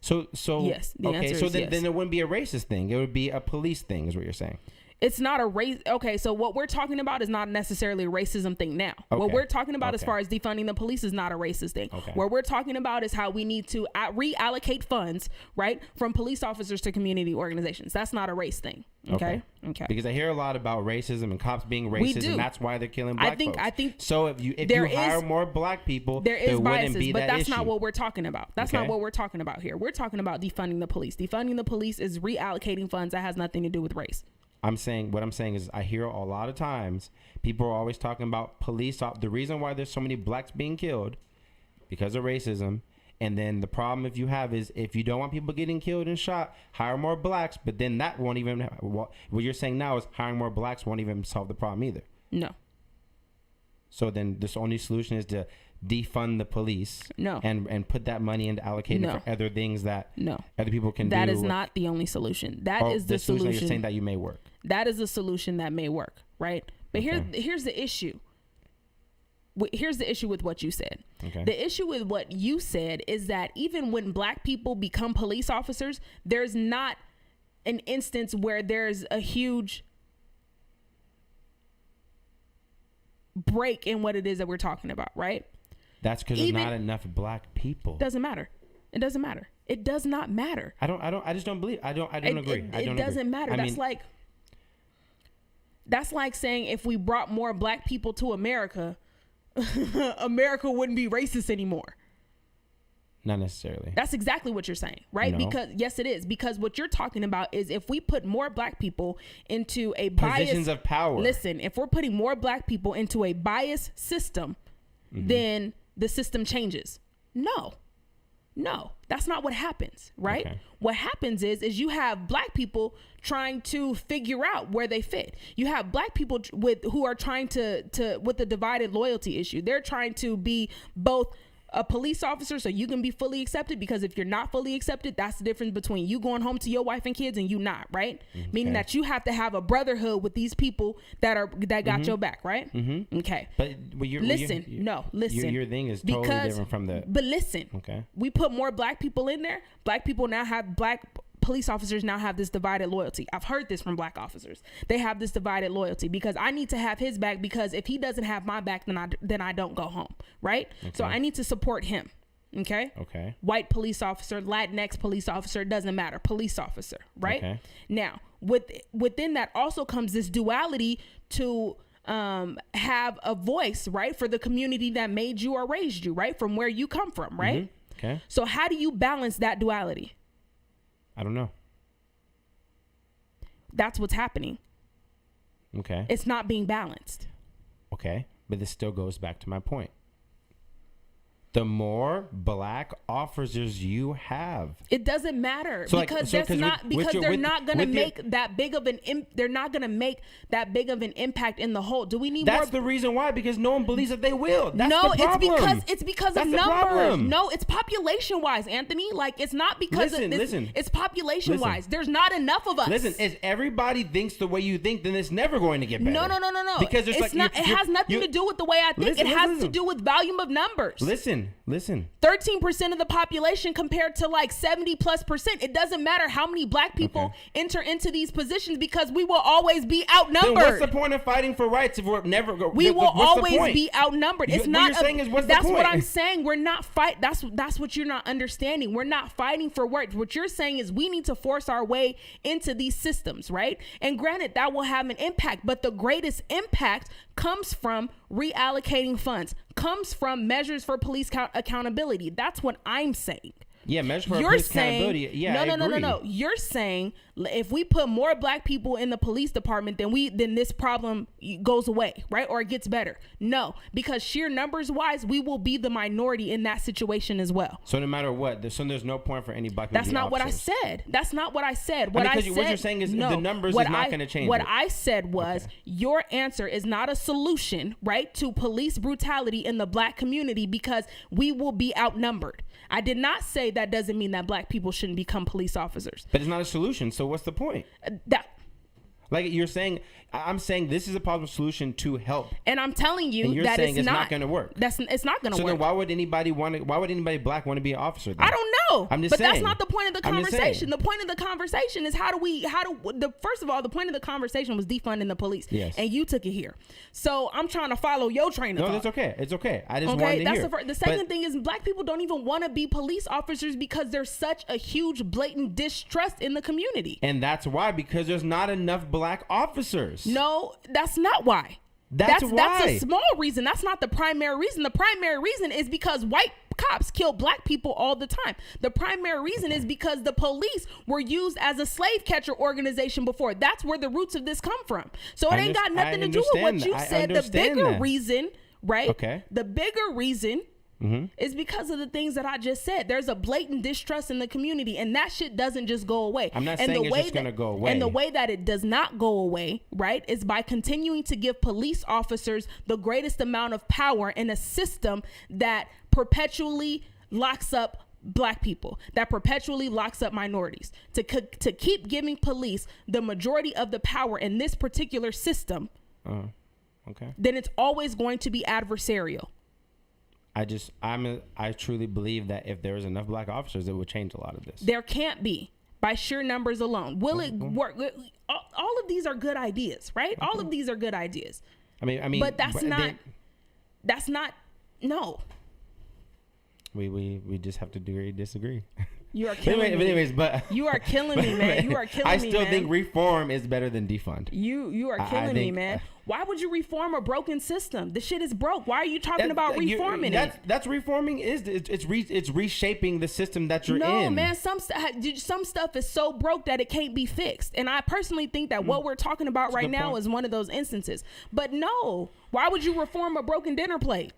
So yes. Okay. So then it wouldn't be a racist thing. It would be a police thing, is what you're saying. It's not a race. Okay, so what we're talking about is not necessarily a racism thing now. Okay. What we're talking about as far as defunding the police is not a racist thing. Okay. What we're talking about is how we need to reallocate funds, right, from police officers to community organizations. That's not a race thing. Okay. Because I hear a lot about racism and cops being racist, and that's why they're killing black folks. I think so. If you hire more black people, there wouldn't be that issue. But that's not what we're talking about. That's not what we're talking about here. We're talking about defunding the police. Defunding the police is reallocating funds that has nothing to do with race. What I'm saying is I hear a lot of times people are always talking about the reason why there's so many blacks being killed because of racism. And then the problem if you don't want people getting killed and shot, hire more blacks. But then that won't even, what you're saying now is hiring more blacks won't even solve the problem either. No. So then this only solution is to defund the police. No. And put that money into allocating for other things that other people can do. That is not the only solution. That is the solution. That you're saying that you may work. That is a solution that may work, right? But here's the issue. Here's the issue with what you said. Okay. The issue with what you said is that even when black people become police officers, there's not an instance where there's a huge break in what it is that we're talking about, right? That's because there's not enough black people. Doesn't matter. It doesn't matter. It does not matter. I just don't believe. I don't agree. It doesn't matter. That's like saying if we brought more black people to America, America wouldn't be racist anymore. Not necessarily. That's exactly what you're saying, right? No. Because yes, it is. Because what you're talking about is if we put more black people into a positions of power. Listen, if we're putting more black people into a biased system, then the system changes. No, that's not what happens, right? Okay. What happens is you have black people trying to figure out where they fit. You have black people who are trying to with the divided loyalty issue. They're trying to be both a police officer so you can be fully accepted, because if you're not fully accepted, that's the difference between you going home to your wife and kids and you not, right? Okay. Meaning that you have to have a brotherhood with these people that got your back, right? Okay. But listen. Your thing is totally different from the. But listen. Okay. We put more black people in there. Black people now have black police officers now have this divided loyalty. I've heard this from black officers. They have this divided loyalty because I need to have his back, because if he doesn't have my back, then I don't go home, right? Okay. So I need to support him. Okay. White police officer, Latinx police officer, doesn't matter. Police officer, right? Okay. Now, within that also comes this duality to have a voice, right, for the community that made you or raised you, right, from where you come from, right? Okay. So how do you balance that duality? I don't know. That's what's happening. Okay. It's not being balanced. Okay, but this still goes back to my point. The more black officers you have, it doesn't matter, because they're not going to make that big of an impact in the whole. Do we need more? That's the reason why, because no one believes that they will. That's no, the problem. it's because of numbers. No, it's population wise, Anthony. Like, it's not because it's population wise. There's not enough of us. Listen, if everybody thinks the way you think, then it's never going to get better. No. Because it's not. It has nothing to do with the way I think. It has to do with volume of numbers. Listen. 13% of the population compared to like 70+%. It doesn't matter how many black people enter into these positions, because we will always be outnumbered. Then what's the point of fighting for rights if we're never? We will always be outnumbered. It's not. What you're saying is, what's the point? That's what I'm saying. We're not fight. That's what you're not understanding. We're not fighting for rights. What you're saying is we need to force our way into these systems, right? And granted, that will have an impact, but the greatest impact comes from reallocating funds, comes from measures for police accountability. That's what I'm saying. Yeah, measures for police accountability. Yeah, No. You're saying if we put more black people in the police department, then this problem goes away, right? Or it gets better. No, because sheer numbers wise, we will be the minority in that situation as well. So no matter what, there's no point for any black people. That's not what I said. That's not what I said. What you're saying is the numbers is not going to change. What I said was your answer is not a solution, right, to police brutality in the black community, because we will be outnumbered. I did not say that doesn't mean that black people shouldn't become police officers. But it's not a solution. So what's the point? Like you're saying, I'm saying this is a possible solution to help. And I'm telling you and you're that saying it's not going to work. It's not going to work. So then why would anybody black want to be an officer then? I don't know. I'm just saying. But that's not the point of the conversation. The point of the conversation is first of all, the point of the conversation was defunding the police. Yes. And you took it here. So I'm trying to follow your train of thought. No, that's okay. It's okay. I just wanted to hear. The second thing is black people don't even want to be police officers because there's such a huge blatant distrust in the community. And that's why, because there's not enough black officers. No, that's not why. That's why. That's a small reason. That's not the primary reason. The primary reason is because white cops kill black people all the time. The primary reason is because the police were used as a slave catcher organization before. That's where the roots of this come from. So it ain't got nothing to do with what you said. The bigger reason, right? Okay. The bigger reason is because of the things that I just said. There's a blatant distrust in the community, and that shit doesn't just go away. I'm not saying it's just going to go away. And the way that it does not go away, right, is by continuing to give police officers the greatest amount of power in a system that perpetually locks up black people, that perpetually locks up minorities. To keep giving police the majority of the power in this particular system, then it's always going to be adversarial. I truly believe that if there was enough black officers, it would change a lot of this. There can't be by sheer numbers alone. Will it work? All of these are good ideas, right? All of these are good ideas. I mean, but that's not. No. We just have to disagree. You are killing me. But you are killing me, man. You are killing me, man. I still think reform is better than defund. You are killing me, man. Why would you reform a broken system? The shit is broke. Why are you talking about reforming it? That's reforming. It's reshaping the system that you're in. No, man. Some stuff is so broke that it can't be fixed. And I personally think that what we're talking about right now is one of those instances. But no, why would you reform a broken dinner plate?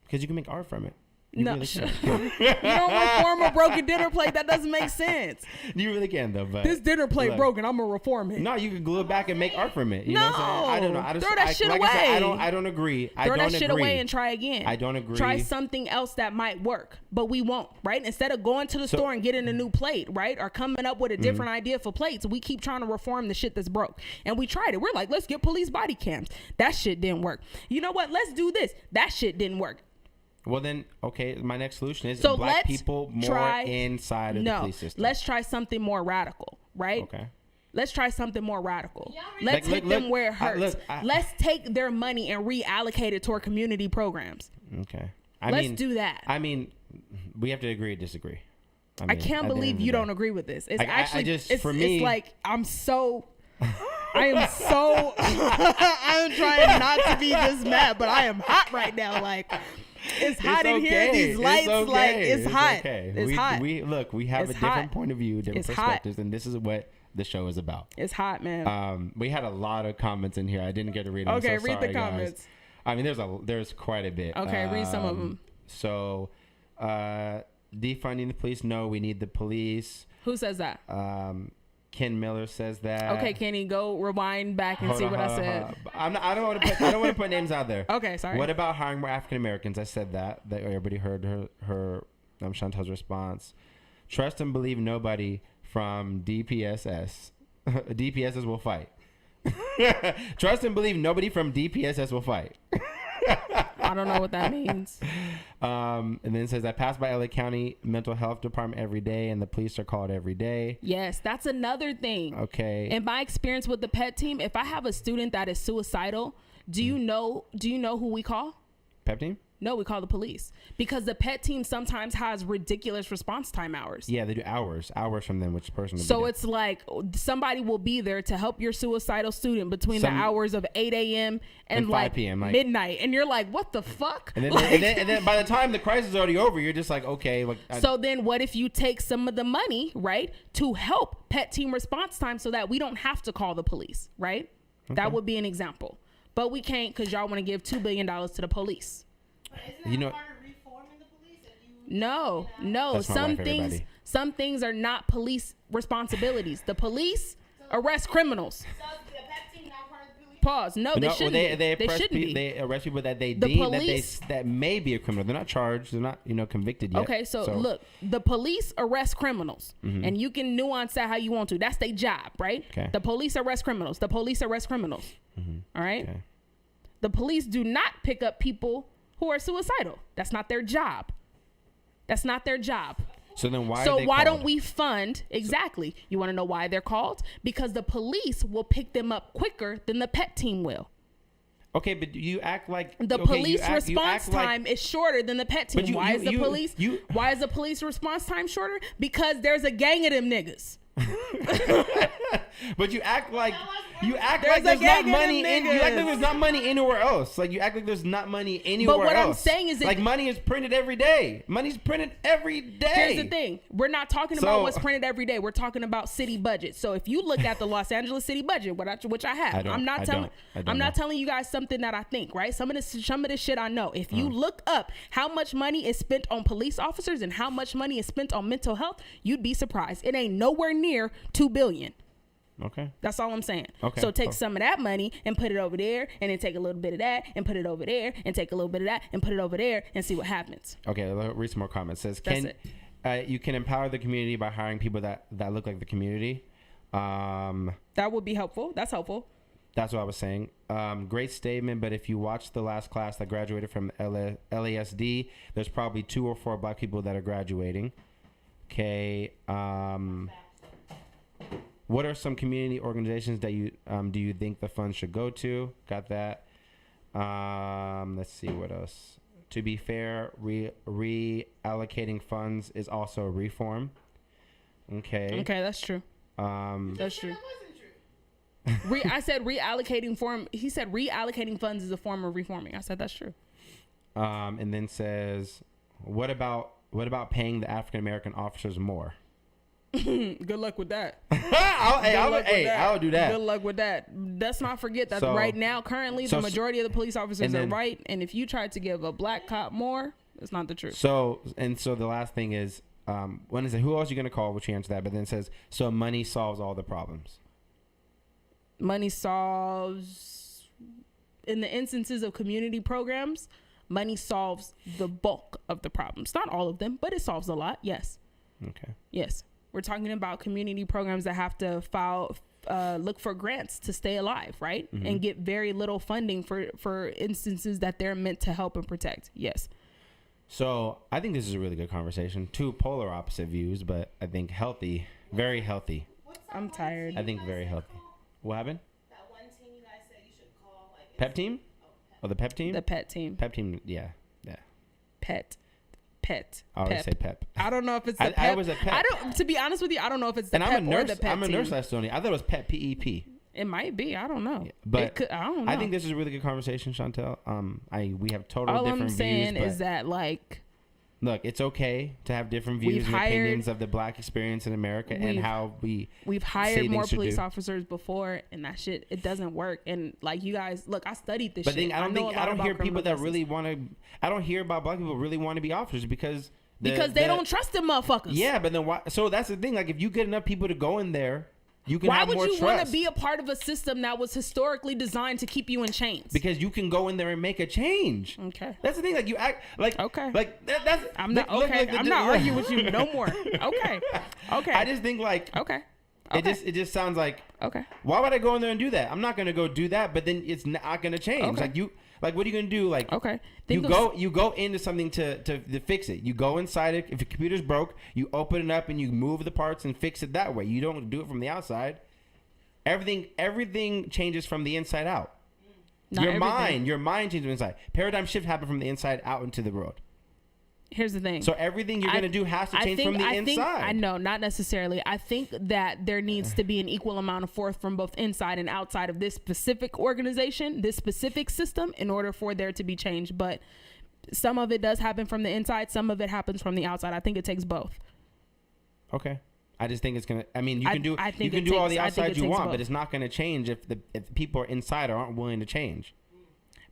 Because you can make art from it. You don't reform a broken dinner plate. That doesn't make sense. You really can though. But this dinner plate broken. I'm gonna reform it. No, you can glue it back and make art from it. You know what I'm saying? I don't know. Throw that shit away. I don't agree. Throw that shit away and try again. I don't agree. Try something else that might work, but we won't. Right? Instead of going to the store and getting a new plate, right, or coming up with a different idea for plates, we keep trying to reform the shit that's broke. And we tried it. We're like, let's get police body cams. That shit didn't work. You know what? Let's do this. That shit didn't work. Well, then, okay, my next solution is black people more inside of the police system. Let's try something more radical, right? Okay. Let's try something more radical. Let's hit them where it hurts. Let's take their money and reallocate it toward community programs. Okay. Let's do that. I mean, we have to agree to disagree. I can't believe you don't agree with this. It's actually, it's like, I'm trying not to be this mad, but I am hot right now. Like, it's hot in here. These lights, it's hot. Okay. It's hot. We have a different point of view, different perspectives, and this is what the show is about. It's hot, man. We had a lot of comments in here. I didn't get to read them. Okay, read the comments. Guys. I mean, there's quite a bit. Okay, read some of them. So, defunding the police. No, we need the police. Who says that? Ken Miller says that. Okay, Kenny, go rewind back and see what I said. I don't want to put names out there. Okay, sorry. What about hiring more African Americans? I said that everybody heard her Chantel's response. Trust and believe nobody from DPSS. DPSS will fight. Trust and believe nobody from DPSS will fight. I don't know what that means. And then it says, I pass by LA County mental health department every day and the police are called every day. Yes, that's another thing. Okay. In my experience with the PET team, if I have a student that is suicidal, do you know who we call? PET team? No, we call the police, because the PET team sometimes has ridiculous response time hours. Yeah, they do hours from them, which person. So it's like somebody will be there to help your suicidal student between the hours of 8 a.m. and 5 p.m. midnight. And you're like, what the fuck? And then by the time the crisis is already over, you're just like, okay. So then what if you take some of the money, right, to help PET team response time so that we don't have to call the police, right? Okay. That would be an example. But we can't, because y'all want to give $2 billion to the police. Isn't that part of reforming the police? No. Some things are not police responsibilities. The police arrest criminals. So the PET team not part of the police? Pause. No, they shouldn't. They shouldn't be. They arrest people that they deem that may be a criminal. They're not charged. They're not convicted yet. Okay, so look, the police arrest criminals, and you can nuance that how you want to. That's their job, right? Okay. The police arrest criminals. The police arrest criminals. All right. Okay. The police do not pick up people who are suicidal. That's not their job. That's not their job. So then why don't we fund? Exactly. You want to know why they're called? Because the police will pick them up quicker than the PET team will. Okay, but you act like the police response time is shorter than the PET team. Why is the police response time shorter? Because there's a gang of them niggas. But you act like there's not money there's not money anywhere else. Like you act like there's not money anywhere else. But what I'm saying is like money is printed every day. Money's printed every day. Here's the thing. We're not talking about what's printed every day. We're talking about city budget. So if you look at the Los Angeles city budget, which I have, I'm not telling you guys something that I think, right? Some of this shit I know. If you look up how much money is spent on police officers and how much money is spent on mental health, you'd be surprised. It ain't nowhere near $2 billion. Okay. That's all I'm saying. Okay. So take some of that money and put it over there, and then take a little bit of that and put it over there, and take a little bit of that and put it over there, and see what happens. Okay, let's read some more comments. It says, you can empower the community by hiring people that look like the community. That would be helpful. That's helpful. That's what I was saying. Great statement, but if you watch the last class that graduated from LASD, there's probably 2 or 4 black people that are graduating. Okay. What are some community organizations that you do you think the funds should go to? Got that. Let's see what else. To be fair, reallocating funds is also a reform. Okay. Okay, that's true. That's true. I said reallocating form. He said reallocating funds is a form of reforming. I said that's true. And then says, what about paying the African American officers more? Good luck with that. I'll do that. Good luck with that. Let's not forget that right now, currently, the majority of the police officers are white, and if you try to give a black cop more, it's not the truth. So the last thing is, when is it? Who else are you gonna call? Which answer that? But then it says, so money solves all the problems. Money solves, in the instances of community programs, money solves the bulk of the problems. Not all of them, but it solves a lot. Yes. Okay. Yes. We're talking about community programs that have to look for grants to stay alive, right? And get very little funding for instances that they're meant to help and protect. Yes. So I think this is a really good conversation. Two polar opposite views, but I think healthy, very healthy. I'm tired. I think very healthy. What happened? That one team you guys said you should call. Like, Pep team? Oh, the pep team? The pet team. Pep team, yeah. Pet. I always say pep. I don't know if it's the pep. I was a pep. To be honest with you, I don't know if it's the and pep I'm a nurse. or the pet I'm a team. nurse last Tony. I thought it was pep, PEP. It might be. I don't know. Yeah, but I don't know. I think this is a really good conversation, Chantel. We have total All different I'm saying views. is that like, look, it's okay to have different views and opinions of the black experience in America and how we've hired more police officers before, and that shit, it doesn't work. And like, you guys, look, I studied this. But shit. I don't hear people that really want to. I don't hear about black people really want to be officers because they don't trust them motherfuckers. Yeah, but then why? So that's the thing. Like, if you get enough people to go in there, you can have more trust. Why would you want to be a part of a system that was historically designed to keep you in chains? Because you can go in there and make a change. Okay. That's the thing. Like, you act like like that's. I'm not okay. I'm not arguing with you no more. Okay. I just think like It just sounds like why would I go in there and do that? I'm not gonna go do that, but then it's not gonna change. Like what are you gonna do? Like you go into something to fix it. You go inside it. If your computer's broke, you open it up and you move the parts and fix it that way. You don't do it from the outside. Everything changes from the inside out. Your mind changes from the inside. Paradigm shift happened from the inside out into the road. Here's the thing. So everything you're going to do has to change from the inside. I know, not necessarily. I think that there needs to be an equal amount of force from both inside and outside of this specific organization, this specific system, in order for there to be change. But some of it does happen from the inside. Some of it happens from the outside. I think it takes both. Okay. I just think it's going to, I mean, you can do all the outside you want, but it's not going to change if the people are inside or aren't willing to change.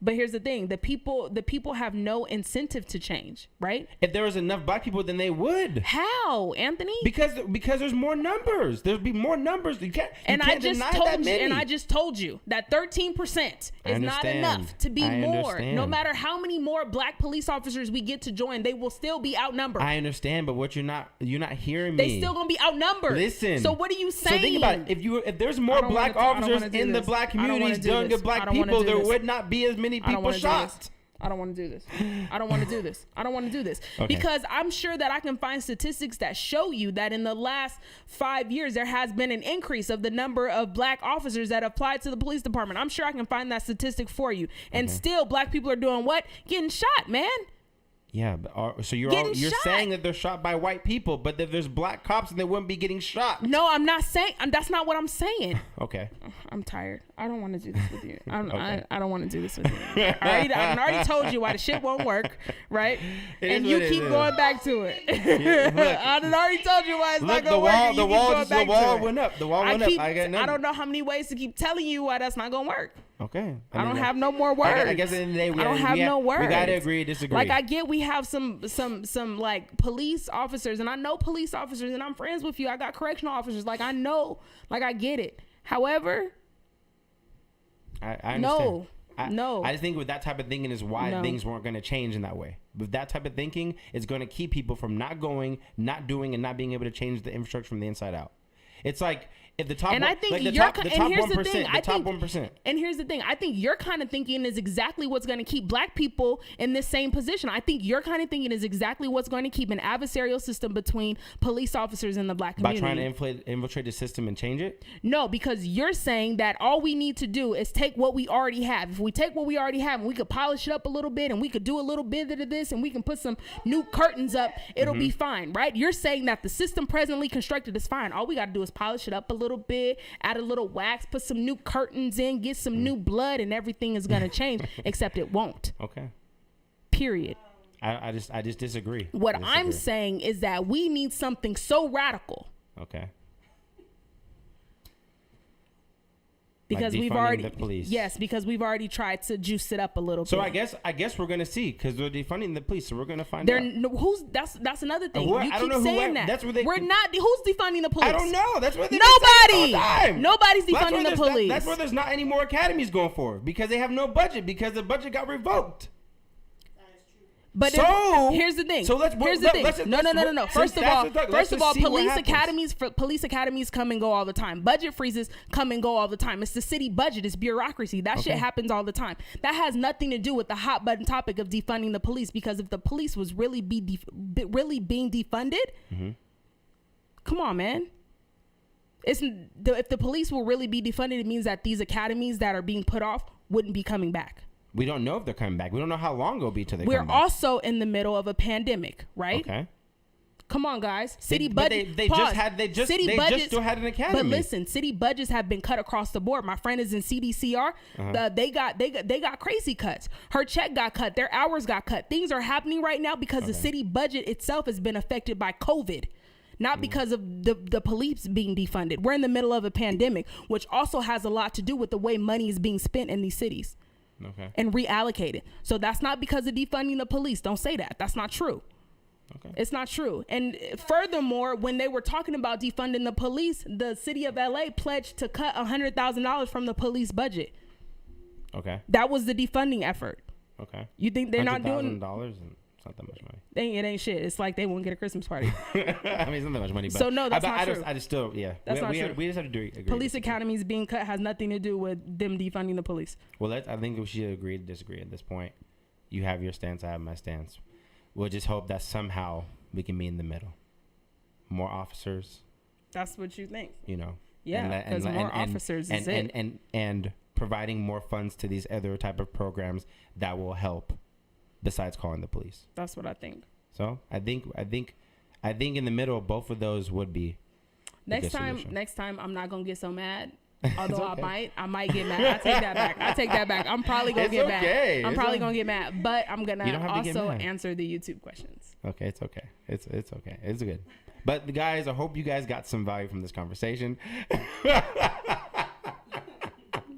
But here's the thing: the people have no incentive to change, right? If there was enough black people, then they would. How, Anthony? Because there's more numbers. There'll be more numbers. You can't deny that many. And I just told you that 13% is not enough to be more. No matter how many more black police officers we get to join, they will still be outnumbered. I understand, but you're not hearing me. They still gonna be outnumbered. Listen. So what are you saying? So think about it. If there's more black officers in the black communities dealing with black people, there would not be as many people shot. I don't want to do this. I don't want to do this. I don't want to do this. Because I'm sure that I can find statistics that show you that in the last 5 years, there has been an increase of the number of black officers that applied to the police department. I'm sure I can find that statistic for you. And still, black people are doing what? Getting shot, man. Yeah, but so you're saying that they're shot by white people, but that there's black cops and they wouldn't be getting shot. No, I'm not saying. That's not what I'm saying. Okay. I'm tired. I don't want to do this with you. I don't want to do this with you. I already told you why the shit won't work, right? And you keep going back to it. I already told you why it's not going to work. The wall went up. The wall went up. I don't know how many ways to keep telling you why that's not going to work. Okay. I don't have no more words. I guess at the end of the day, I don't have no words. We gotta agree, disagree. Like, I get we have some like police officers, and I know police officers, and I'm friends with you. I got correctional officers. Like, I know, like, I get it. However, I understand. No. I just think with that type of thinking is why things weren't going to change in that way. With that type of thinking, it's going to keep people from not going, not doing, and not being able to change the infrastructure from the inside out. It's like if the top, and I think like the you're, top 1%, the top 1%. And here's the thing: I think your kind of thinking is exactly what's going to keep black people in this same position. I think your kind of thinking is exactly what's going to keep an adversarial system between police officers and the black community. By trying to infiltrate the system and change it? No, because you're saying that all we need to do is take what we already have. If we take what we already have and we could polish it up a little bit and we could do a little bit of this and we can put some new curtains up, it'll be fine, right? You're saying that the system presently constructed is fine. All we got to do is polish it up a little bit, add a little wax, put some new curtains in, get some new blood, and everything is going to change, except it won't. Okay. Period. I just disagree. I'm saying is that we need something so radical. Okay. Because like we've already the police. Yes, because we've already tried to juice it up a little bit. So I guess we're gonna see because they're defunding the police, so we're gonna find out. That's another thing. You keep saying that. That's where we're not. Who's defunding the police? I don't know. That's where Nobody's defunding the police. That's where there's not any more academies going for because they have no budget because the budget got revoked. But here's the thing. Here's the thing. No. First of all, police academies come and go all the time. Budget freezes come and go all the time. It's the city budget. It's bureaucracy. That shit happens all the time. That has nothing to do with the hot button topic of defunding the police. Because if the police was really being defunded, come on, man. If the police will really be defunded, it means that these academies that are being put off wouldn't be coming back. We don't know if they're coming back. We don't know how long it'll be till they come back. We're also in the middle of a pandemic, right? Okay. Come on, guys. City budget. They just still had an academy. But listen, city budgets have been cut across the board. My friend is in CDCR. They got crazy cuts. Her check got cut. Their hours got cut. Things are happening right now because the city budget itself has been affected by COVID. Not because of the police being defunded. We're in the middle of a pandemic, which also has a lot to do with the way money is being spent in these cities. Okay. And reallocated. So that's not because of defunding the police. Don't say that. That's not true. Okay. It's not true. And furthermore, when they were talking about defunding the police, the city of LA pledged to cut $100,000 from the police budget. Okay. That was the defunding effort. Okay. You think they're not doing $100,000? It's not that much money. It ain't shit. It's like they won't get a Christmas party. I mean, it's not that much money. But so no, that's not true. I just still, yeah. That's not true. We just have to agree. Police academies being cut has nothing to do with them defunding the police. Well, I think we should agree to disagree at this point. You have your stance. I have my stance. We'll just hope that somehow we can meet in the middle. More officers. That's what you think. You know. Yeah, because more officers is it. And providing more funds to these other type of programs that will help. Besides calling the police. That's what I think. So I think in the middle, both of those would be. Next time, I'm not gonna get so mad. Although okay. I might get mad. I take that back. I'm probably gonna get mad. I'm probably gonna get mad, but I'm gonna also answer the YouTube questions. Okay, it's okay. It's okay. It's good. But guys, I hope you guys got some value from this conversation.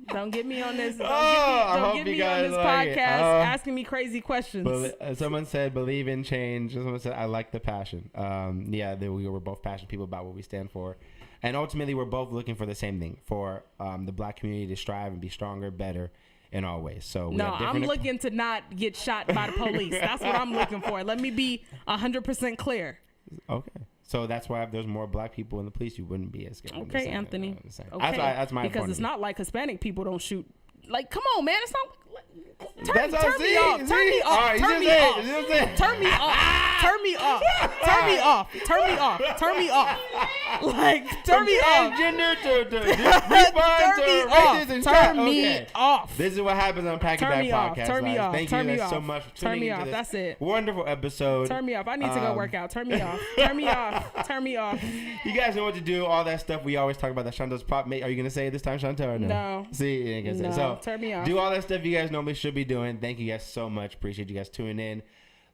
Don't get me on this. Don't get me on this podcast asking me crazy questions. Someone said, believe in change. Someone said, I like the passion. We were both passionate people about what we stand for. And ultimately, we're both looking for the same thing, for the black community to strive and be stronger, better in all ways. So I'm looking to not get shot by the police. That's what I'm looking for. Let me be 100% clear. Okay. So that's why if there's more black people in the police, you wouldn't be as scared. Okay, Anthony. Okay. That's my because it's not like Hispanic people don't shoot. Like, come on, man. It's not. Turn me off. Turn me off. Turn me off. Turn me off. Turn me off. Turn me off. Turn me off. Turn me off. Like, turn me off. Gender to turn me off. This is what happens on Pack It Back Podcast. Turn me off. Thank you guys so much for tuning into this That's it. Wonderful episode. Turn me off. I need to go work out. Turn me off. Turn me off. Turn me off. You guys know what to do. All that stuff we always talk about. That Chantel's pop. Are you gonna say it this time, Chantel, or no? No. See, you ain't gonna say it. So turn me off. Do all that stuff you guys normally should be doing. Thank you guys so much. Appreciate you guys tuning in.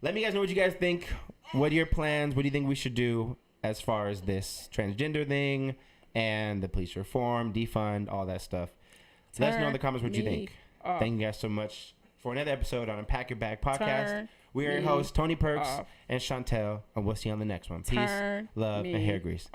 Let me guys know what you guys think. What are your plans? What do you think we should do as far as this transgender thing and the police reform, defund, all that stuff? Let us know in the comments what you think. Thank you guys so much for another episode on Unpack Your Bag Podcast. We are your hosts, Tony Perks and Chantel, and we'll see you on the next one. Peace, love, and hair grease.